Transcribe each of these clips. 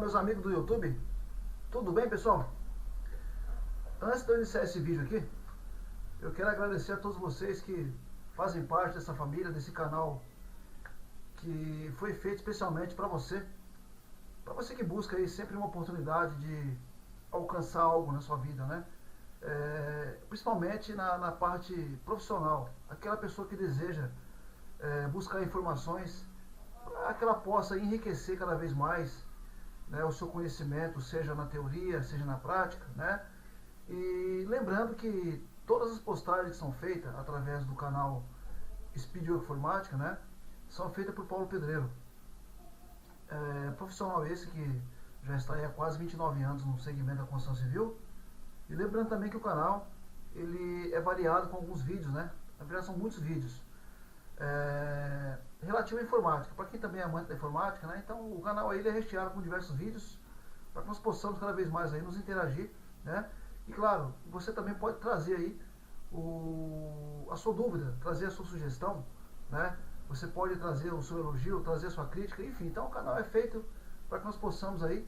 meus amigos do YouTube, tudo bem, pessoal? Antes de eu iniciar esse vídeo aqui, eu quero agradecer a todos vocês que fazem parte dessa família, desse canal que foi feito especialmente para você que busca aí sempre uma oportunidade de alcançar algo na sua vida, né? Principalmente na parte profissional, aquela pessoa que deseja buscar informações para que ela possa enriquecer cada vez mais, né, o seu conhecimento, seja na teoria, seja na prática, né? E lembrando que todas as postagens que são feitas através do canal Speed Informática, né, são feitas por Paulo Pedreiro. Profissional esse que já está aí há quase 29 anos no segmento da construção civil. E lembrando também que o canal ele é variado com alguns vídeos, né? Na verdade são muitos vídeos relativo à informática. Para quem também é amante da informática, né? Então o canal aí ele é recheado com diversos vídeos para que nós possamos cada vez mais aí nos interagir, né? E claro, você também pode trazer aí a sua dúvida, trazer a sua sugestão, né? Você pode trazer o seu elogio, trazer a sua crítica, enfim. Então o canal é feito para que nós possamos aí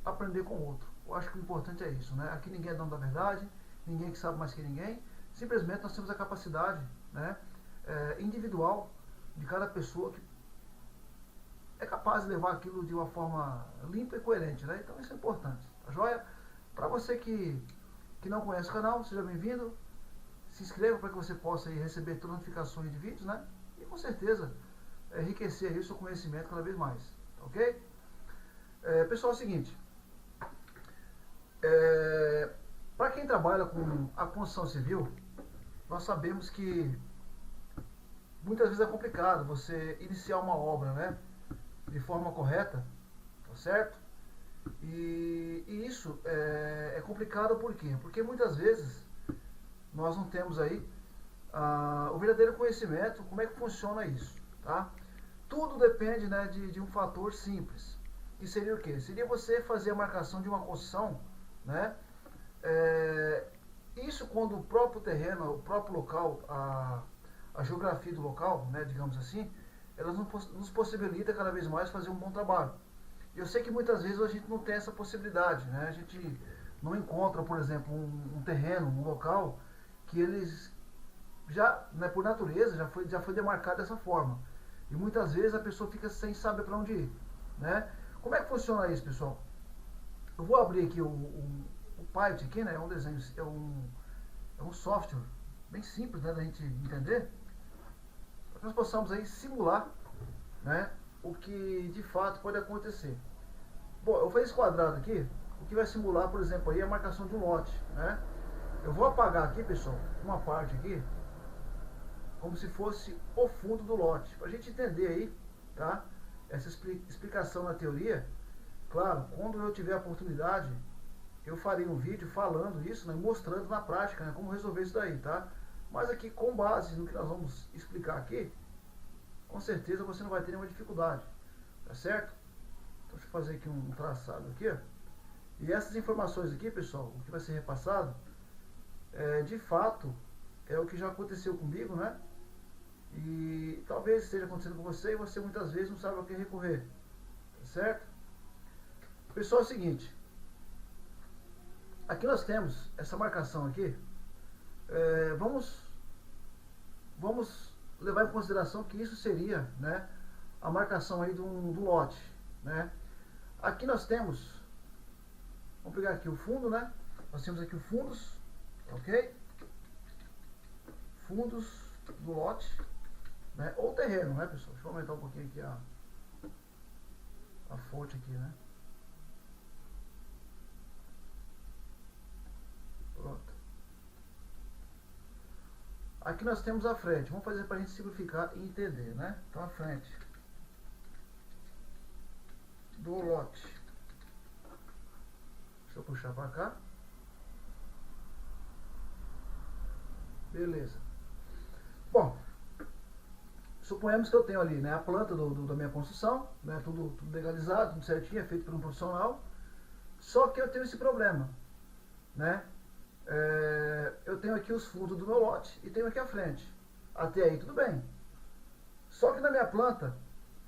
aprender com o outro. Eu acho que o importante é isso, né? Aqui ninguém é dono da verdade, ninguém que sabe mais que ninguém. Simplesmente nós temos a capacidade, né, individual de cada pessoa que é capaz de levar aquilo de uma forma limpa e coerente, né? Então isso é importante, tá joia? Para você que não conhece o canal, seja bem-vindo. Se inscreva para que você possa aí receber todas as notificações de vídeos, né? E com certeza enriquecer aí o seu conhecimento cada vez mais, tá ok? Pessoal, é o seguinte, para quem trabalha com a construção civil, nós sabemos que muitas vezes é complicado você iniciar uma obra, né, de forma correta, tá certo? E isso é complicado por quê? Porque muitas vezes nós não temos aí o verdadeiro conhecimento, como é que funciona isso, tá? Tudo depende, né, de um fator simples, que seria o quê? Seria você fazer a marcação de uma construção, né? Isso quando o próprio terreno, o próprio local, a geografia do local, né, digamos assim, elas nos possibilita cada vez mais fazer um bom trabalho. Eu sei que muitas vezes a gente não tem essa possibilidade, né? A gente não encontra, por exemplo, um terreno, um local que eles já, né, por natureza, já foi demarcado dessa forma. E muitas vezes a pessoa fica sem saber para onde ir, né? Como é que funciona isso, pessoal? Eu vou abrir aqui o Python aqui, né? É um desenho, é um software bem simples, né, da gente entender, para que nós possamos aí simular, né, o que de fato pode acontecer. Bom, eu vou fazer esse quadrado aqui, o que vai simular, por exemplo, aí a marcação de um lote, né? Eu vou apagar aqui, pessoal, uma parte aqui, como se fosse o fundo do lote, para a gente entender aí, tá? Essa explicação na teoria. Claro, quando eu tiver a oportunidade, eu farei um vídeo falando isso, né, mostrando na prática, né, como resolver isso daí, tá? Mas aqui, com base no que nós vamos explicar aqui, com certeza você não vai ter nenhuma dificuldade, tá certo? Então, deixa eu fazer aqui um traçado aqui, ó. E essas informações aqui, pessoal, o que vai ser repassado, de fato, é o que já aconteceu comigo, né? E talvez esteja acontecendo com você e você muitas vezes não sabe a que recorrer, tá certo? Pessoal, é o seguinte, aqui nós temos essa marcação aqui, vamos levar em consideração que isso seria, né, a marcação aí do lote, né? Aqui nós temos, vamos pegar aqui o fundo, né? Nós temos aqui o fundos, ok? Fundos do lote, né? Ou terreno, né, pessoal? Deixa eu aumentar um pouquinho aqui a fonte aqui, né? Pronto. Aqui nós temos a frente. Vamos fazer para a gente simplificar e entender, né? Então a frente do lote. Deixa eu puxar para cá. Beleza. Bom, suponhamos que eu tenho ali, né, a planta da minha construção, né, tudo legalizado, tudo certinho, é feito por um profissional. Só que eu tenho esse problema, né? Eu tenho aqui os fundos do meu lote e tenho aqui a frente. Até aí tudo bem. Só que na minha planta,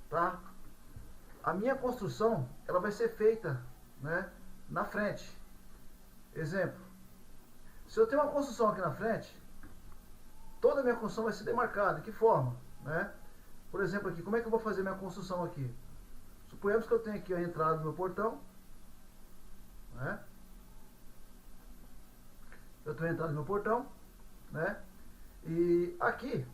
tá? a minha construção ela vai ser feita, né, na frente. Exemplo, se eu tenho uma construção aqui na frente, toda a minha construção vai ser demarcada. De que forma? Né? Por exemplo, aqui, como é que eu vou fazer minha construção aqui? Suponhamos que eu tenho aqui a entrada do meu portão. Né? Eu tenho a entrada do meu portão. Né? E aqui,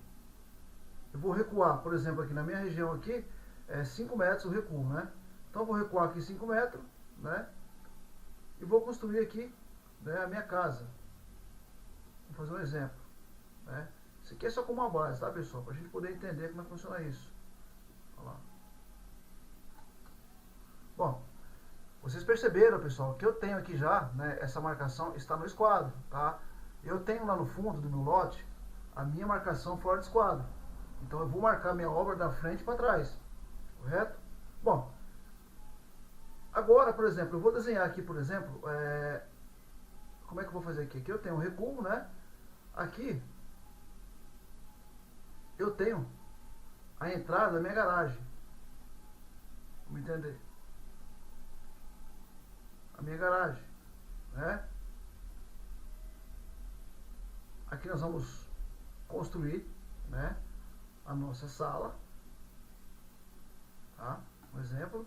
eu vou recuar, por exemplo, aqui na minha região aqui, é 5 metros o recuo. Né? Então eu vou recuar aqui 5 metros. Né? E vou construir aqui, né, a minha casa. Vou fazer um exemplo. Né? Isso aqui é só como uma base, tá, pessoal? Para a gente poder entender como é que funciona isso. Olha lá. Bom, vocês perceberam, pessoal, que eu tenho aqui já, né, essa marcação está no esquadro, tá? Eu tenho lá no fundo do meu lote a minha marcação fora do esquadro. Então eu vou marcar minha obra da frente para trás, correto? Bom, agora, por exemplo, eu vou desenhar aqui, por exemplo, como é que eu vou fazer aqui? Aqui eu tenho um recuo, né? Aqui eu tenho a entrada da minha garagem. Vamos entender? A minha garagem, né? Aqui nós vamos construir, né, a nossa sala, tá? Um exemplo.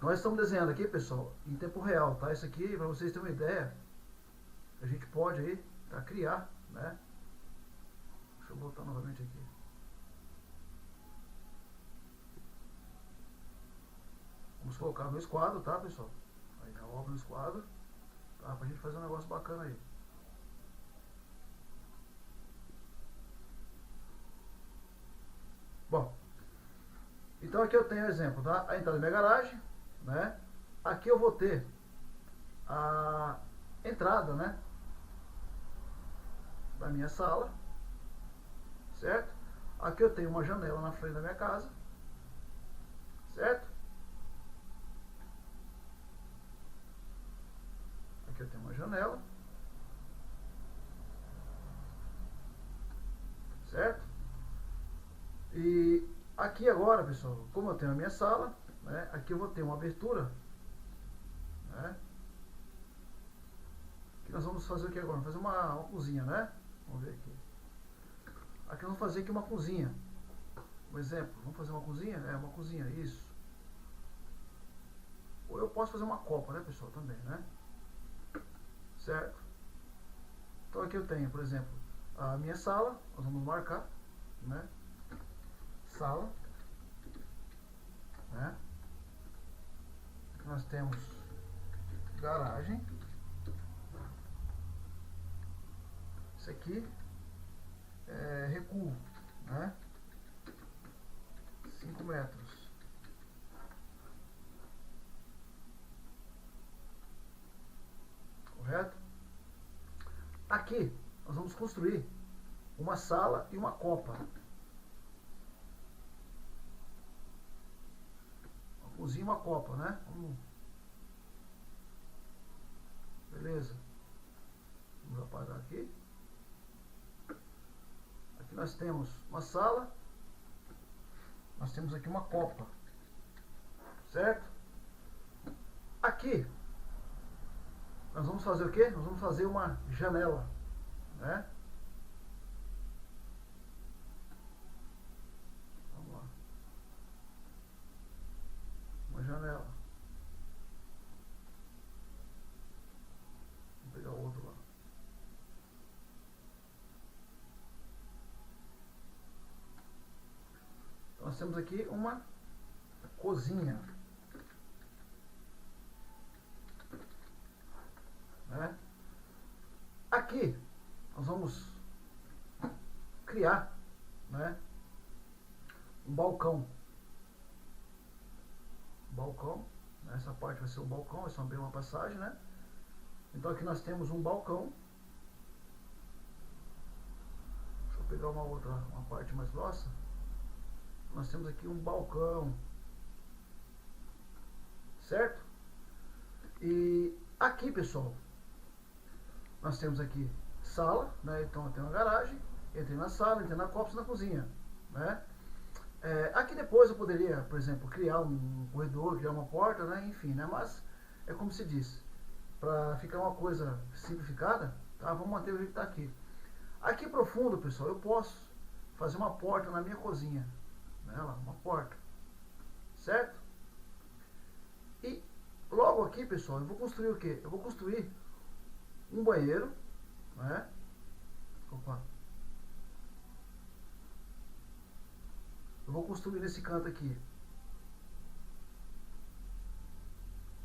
Nós estamos desenhando aqui, pessoal, em tempo real, tá? Isso aqui, para vocês terem uma ideia, a gente pode aí, tá, criar, né? Deixa eu voltar novamente aqui. Vamos colocar no esquadro, tá, pessoal? Aí a obra no esquadro, tá? Pra gente fazer um negócio bacana aí. Bom, então aqui eu tenho exemplo, tá? A entrada da minha garagem, né? Aqui eu vou ter a entrada, né, da minha sala, certo? Aqui eu tenho uma janela na frente da minha casa, certo? Aqui eu tenho uma janela, certo? E aqui agora, pessoal, como eu tenho a minha sala, né, aqui eu vou ter uma abertura, né? Aqui nós vamos fazer o que agora? Vamos fazer uma cozinha, né? Vamos ver aqui. Aqui nós vamos fazer aqui uma cozinha. Um exemplo, vamos fazer uma cozinha? É, uma cozinha, isso. Ou eu posso fazer uma copa, né, pessoal, também, né? Certo? Então aqui eu tenho, por exemplo, a minha sala, nós vamos marcar, né? Sala, né? Aqui nós temos garagem. Isso aqui é recuo, né? 5 metros. Correto? Aqui nós vamos construir uma sala e uma copa. Uma cozinha e uma copa, né? Beleza. Vamos apagar aqui. Aqui nós temos uma sala. Nós temos aqui uma copa. Certo? Aqui nós vamos fazer o quê? Nós vamos fazer uma janela, né? Vamos lá. Uma janela. Vamos pegar o outro lá. Então nós temos aqui uma cozinha, né? Aqui nós vamos criar, né, um balcão. Balcão, né? Essa parte vai ser um balcão, vai ser uma passagem, né? Então aqui nós temos um balcão. Deixa eu pegar uma parte mais grossa. Nós temos aqui um balcão, certo? E aqui, pessoal, nós temos aqui sala, né? Então eu tenho uma garagem, entrei na sala, entrei na copa e na cozinha, né? Aqui depois eu poderia, por exemplo, criar um corredor, criar uma porta, né? Enfim, né? Mas é como se diz, para ficar uma coisa simplificada, tá? Vamos manter o jeito que está aqui. Aqui profundo, pessoal, eu posso fazer uma porta na minha cozinha, né? Lá, uma porta, certo? E logo aqui, pessoal, eu vou construir o quê? Eu vou construir um banheiro, né? Opa. Eu vou construir nesse canto aqui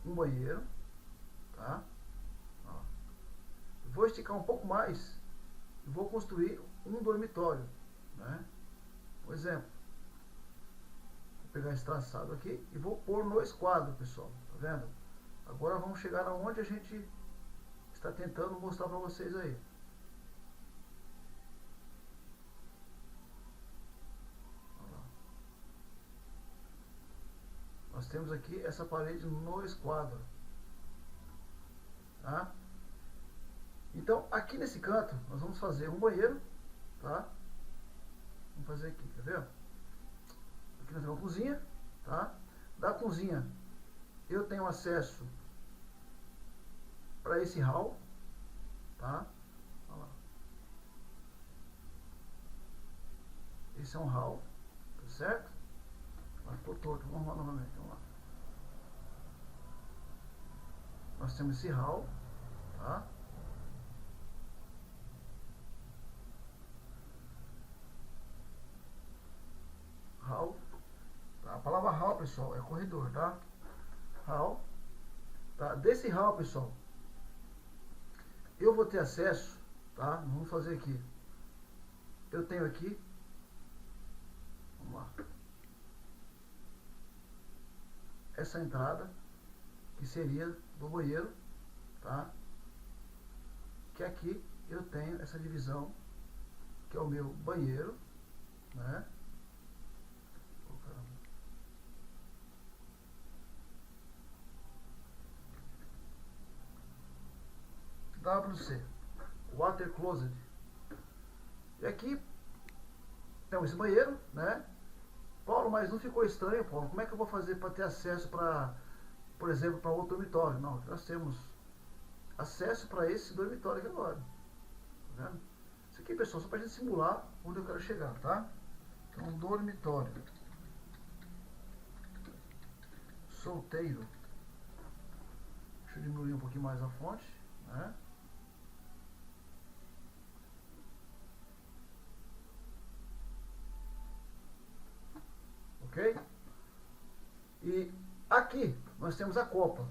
um banheiro, tá? Ó. Vou esticar um pouco mais e vou construir um dormitório, né? Por exemplo, vou pegar esse traçado aqui e vou pôr no esquadro, pessoal, tá vendo? Agora vamos chegar aonde a gente está tentando mostrar para vocês aí. Nós temos aqui essa parede no esquadro, tá? Então, aqui nesse canto, nós vamos fazer um banheiro, tá? Vamos fazer aqui, quer ver? Aqui nós temos uma cozinha, tá? Da cozinha, eu tenho acesso para esse hall, tá? Olha lá. Esse é um hall, tá certo? Mas ficou torto, vamos lá novamente, vamos lá. Nós temos esse hall, tá? Hall, tá? A palavra hall, pessoal, é corredor, tá? Hall, tá? Desse hall, pessoal, eu vou ter acesso, tá? Vamos fazer aqui. Eu tenho aqui, vamos lá, essa entrada, que seria do banheiro, tá? Que aqui eu tenho essa divisão, que é o meu banheiro, né? Oh, caramba. WC, Water Closet. E aqui temos esse banheiro, né? Paulo, mas não ficou estranho, Paulo? Como é que eu vou fazer para ter acesso para, por exemplo, para outro dormitório? Não, nós temos acesso para esse dormitório aqui agora. Tá vendo? Isso aqui, pessoal, só para a gente simular onde eu quero chegar, tá? Então, dormitório. Solteiro. Deixa eu diminuir um pouquinho mais a fonte, né? Ok? E aqui nós temos a copa,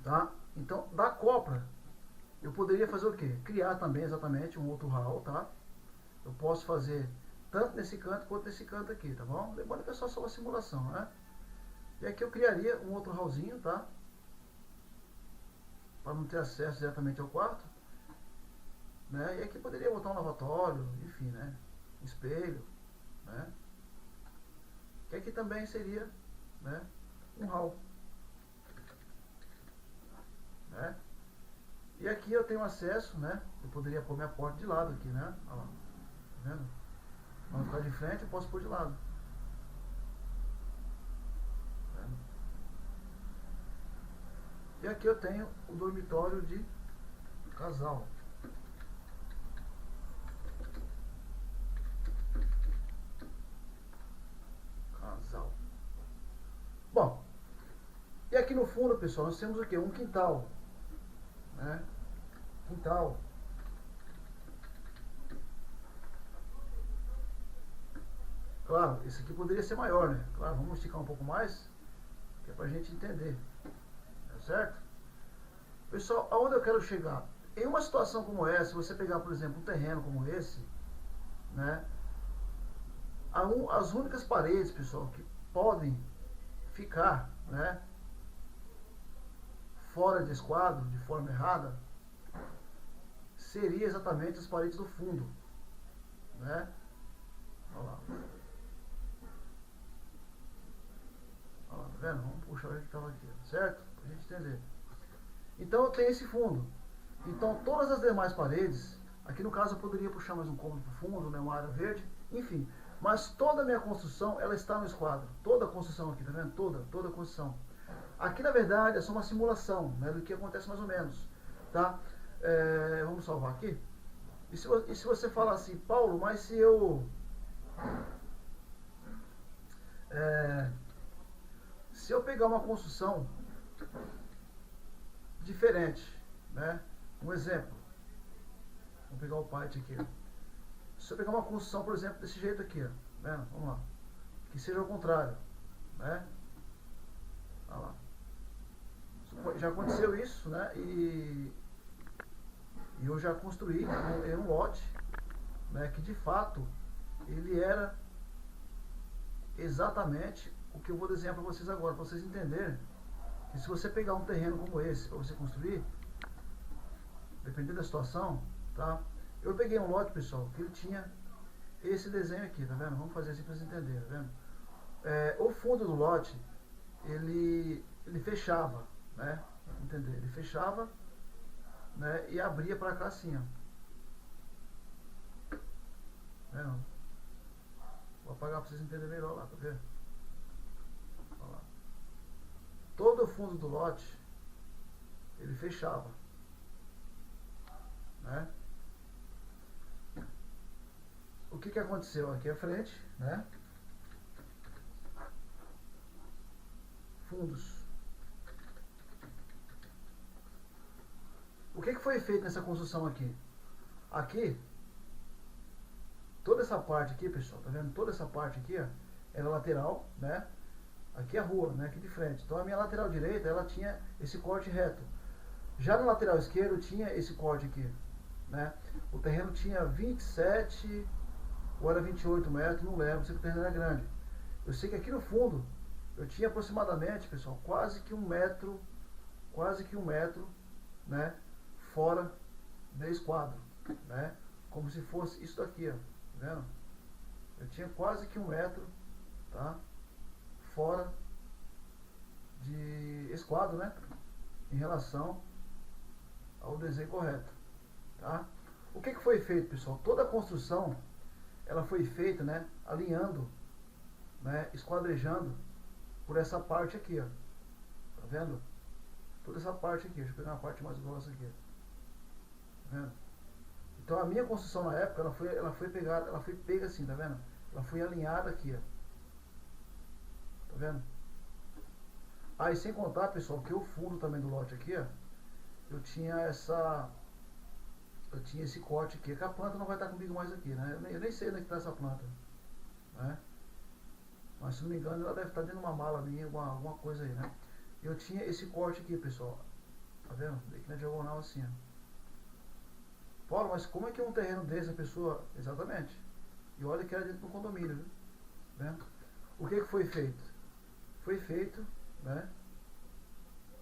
tá? Então, da copa, eu poderia fazer o quê? Criar também exatamente um outro hall, tá? Eu posso fazer tanto nesse canto quanto nesse canto aqui, tá bom? Lembrando que é só uma simulação, né? E aqui eu criaria um outro hallzinho, tá? Para não ter acesso diretamente ao quarto, né? E aqui poderia botar um lavatório, enfim, né? Um espelho, né? Que aqui também seria, né? Um hall, né? E aqui eu tenho acesso, né? Eu poderia pôr minha porta de lado aqui, né? Olha lá, tá vendo? Para não ficar de frente, eu posso pôr de lado. Tá vendo? E aqui eu tenho o dormitório de casal. Casal. Bom, e aqui no fundo, pessoal, nós temos o que? Um quintal, né? Quintal. Claro, esse aqui poderia ser maior, né? Claro, vamos esticar um pouco mais, que é pra gente entender, tá certo? Pessoal, aonde eu quero chegar? Em uma situação como essa, se você pegar, por exemplo, um terreno como esse, né? As únicas paredes, pessoal, que podem ficar, né? Fora de esquadro, de forma errada, seria exatamente as paredes do fundo, né? Olha lá. Olha lá, tá vendo? Vamos puxar o que estava aqui, certo? Pra gente entender. Então eu tenho esse fundo. Então todas as demais paredes, aqui no caso eu poderia puxar mais um cômodo pro fundo, né? Uma área verde, enfim. Mas toda a minha construção, ela está no esquadro. Toda a construção aqui, tá vendo? Toda a construção. Aqui, na verdade, é só uma simulação, né, do que acontece mais ou menos, tá? Vamos salvar aqui. E se você falar assim, Paulo, mas se eu... se eu pegar uma construção diferente, né? Um exemplo. Vamos pegar o Python aqui. Se eu pegar uma construção, por exemplo, desse jeito aqui, ó, vendo? Vamos lá. Que seja ao contrário, né? Olha lá. Já aconteceu isso, né? E eu já construí um lote, né? Que de fato ele era exatamente o que eu vou desenhar para vocês agora, para vocês entenderem que se você pegar um terreno como esse para você construir, dependendo da situação, tá? Eu peguei um lote, pessoal, que ele tinha esse desenho aqui, tá vendo? Vamos fazer assim para vocês entenderem, tá vendo? O fundo do lote, ele fechava, né? Entender? Ele fechava, né? E abria para cá assim, ó. Tá vendo? Vou apagar para vocês entenderem melhor lá, tá vendo? Olha lá. Todo o fundo do lote, ele fechava, né? O que aconteceu aqui à frente, né? Fundos. O que foi feito nessa construção aqui? Aqui, toda essa parte aqui, pessoal, tá vendo? Toda essa parte aqui, ó, era lateral, né? Aqui é a rua, né? Aqui de frente. Então a minha lateral direita, ela tinha esse corte reto. Já na lateral esquerda tinha esse corte aqui, né? O terreno tinha 27 ou era 28 metros, não lembro, sei que o terreno era grande. Eu sei que aqui no fundo eu tinha aproximadamente, pessoal, quase que um metro, né? Fora desse quadro, né? Como se fosse isso daqui, ó, tá vendo? Eu tinha quase que um metro, tá? Fora de esse quadro, né? Em relação ao desenho correto, tá? O que foi feito, pessoal? Toda a construção, ela foi feita, né? Alinhando, né? Esquadrejando por essa parte aqui, ó. Tá vendo? Toda essa parte aqui. Deixa eu pegar uma parte mais grossa aqui. Tá vendo? Então a minha construção na época, ela foi pega assim, tá vendo? Ela foi alinhada aqui, ó. Tá vendo? Aí sem contar, pessoal, que o fundo também do lote aqui, ó, eu tinha esse corte aqui, que a planta não vai estar comigo mais aqui, né? Eu nem sei onde é que tá essa planta, né? Mas se não me engano, ela deve estar dentro de uma mala minha, alguma coisa aí, né? Eu tinha esse corte aqui, pessoal. Tá vendo? Aqui na diagonal assim, ó. Paulo, mas como é que é um terreno desse a pessoa... Exatamente. E olha que era dentro do condomínio, viu? Né? O que foi feito? Foi feito, né?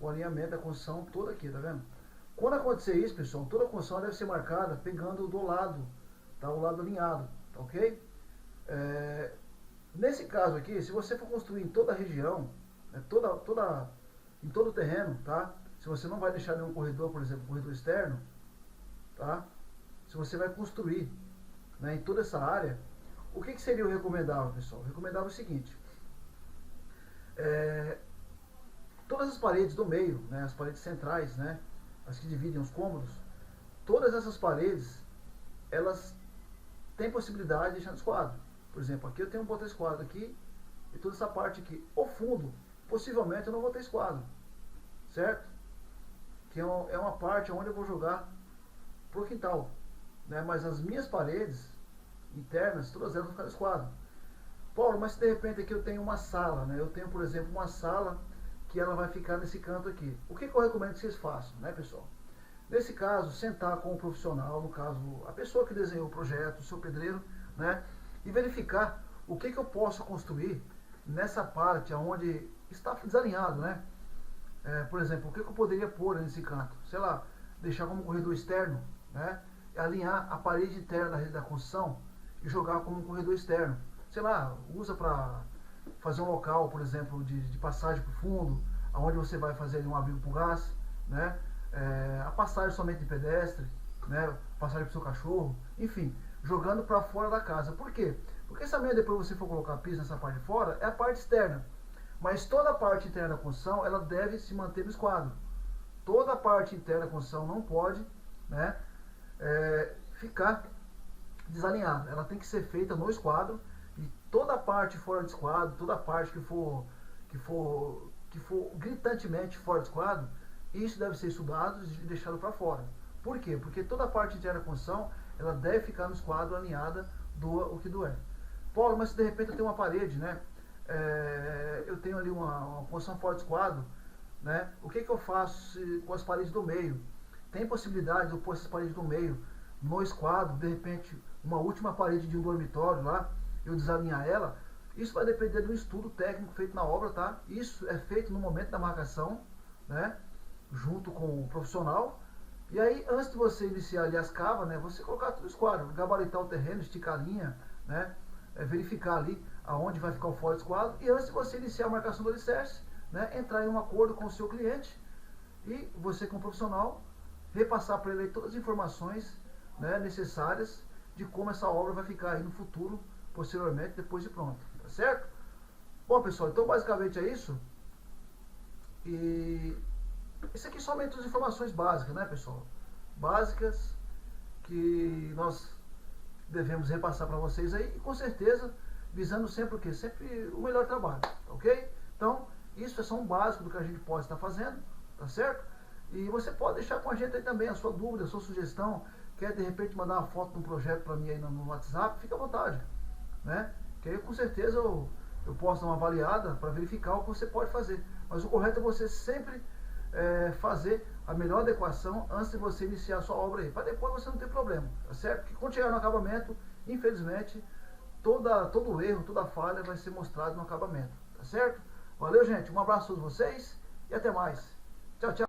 O alinhamento da construção toda aqui, tá vendo? Quando acontecer isso, pessoal, toda a construção deve ser marcada pegando do lado, tá? O lado alinhado, tá ok? Nesse caso aqui, se você for construir em toda a região, né, em todo o terreno, tá? Se você não vai deixar nenhum corredor, por exemplo, corredor externo, tá? Se você vai construir, né, em toda essa área, o que seria o recomendável, pessoal? O recomendável é o seguinte: todas as paredes do meio, né, as paredes centrais, né, as que dividem os cômodos, todas essas paredes, elas têm possibilidade de deixar no esquadro. Por exemplo, aqui eu tenho um botão esquadro aqui, e toda essa parte aqui, o fundo, possivelmente eu não vou ter esquadro, certo? Que é uma parte onde eu vou jogar pro quintal, né? Mas as minhas paredes internas, todas elas vão ficar no esquadro. Paulo, mas se de repente aqui eu tenho uma sala, né? Eu tenho, por exemplo, uma sala que ela vai ficar nesse canto aqui. O que eu recomendo que vocês façam, né, pessoal? Nesse caso, sentar com o profissional, no caso, a pessoa que desenhou o projeto, o seu pedreiro, né? E verificar o que eu posso construir nessa parte onde está desalinhado, né? Por exemplo, o que eu poderia pôr nesse canto? Sei lá, deixar como corredor externo, né? Alinhar a parede interna da construção e jogar como um corredor externo. Sei lá, usa para fazer um local, por exemplo, de passagem para o fundo, onde você vai fazer um abrigo para o gás, né? A passagem somente de pedestre, né? Passagem para o seu cachorro, enfim, jogando para fora da casa. Por quê? Porque se amanhã depois você for colocar piso nessa parte de fora, é a parte externa. Mas toda a parte interna da construção, ela deve se manter no esquadro. Toda a parte interna da construção não pode, né, ficar desalinhada. Ela tem que ser feita no esquadro, e toda a parte fora do esquadro, toda a parte que for gritantemente fora do esquadro, isso deve ser estudado e deixado para fora. Por quê? Porque toda a parte interna da construção, ela deve ficar no esquadro alinhada, doa o que doer. Paulo, mas se de repente eu tenho uma parede, né? Eu tenho ali uma construção fora do esquadro, né? O que eu faço com as paredes do meio? Tem possibilidade de eu pôr essas paredes do meio no esquadro, de repente uma última parede de um dormitório lá, eu desalinhar ela? Isso vai depender do estudo técnico feito na obra, tá? Isso é feito no momento da marcação, né? Junto com o profissional. E aí, antes de você iniciar ali as cavas, né? Você colocar tudo no esquadro, gabaritar o terreno, esticar a linha, né? Verificar ali aonde vai ficar o fora do esquadro. E antes de você iniciar a marcação do alicerce, né? Entrar em um acordo com o seu cliente e você, como profissional, repassar para ele todas as informações, né, necessárias de como essa obra vai ficar aí no futuro, posteriormente, depois de pronto, tá certo? Bom, pessoal, então basicamente é isso. E isso aqui somente as informações básicas, né, pessoal? Básicas que nós devemos repassar para vocês aí, e com certeza visando sempre o quê? Sempre o melhor trabalho, tá ok? Então, isso é só um básico do que a gente pode estar fazendo, tá certo? E você pode deixar com a gente aí também a sua dúvida, a sua sugestão. Quer de repente mandar uma foto de um projeto para mim aí no WhatsApp, fica à vontade, né? Que aí com certeza eu posso dar uma avaliada para verificar o que você pode fazer. Mas o correto é você sempre fazer a melhor adequação antes de você iniciar a sua obra aí, para depois você não ter problema, tá certo? Porque quando chegar no acabamento, infelizmente, todo erro, toda falha vai ser mostrado no acabamento, tá certo? Valeu, gente, um abraço a todos vocês e até mais. Tchau, tchau.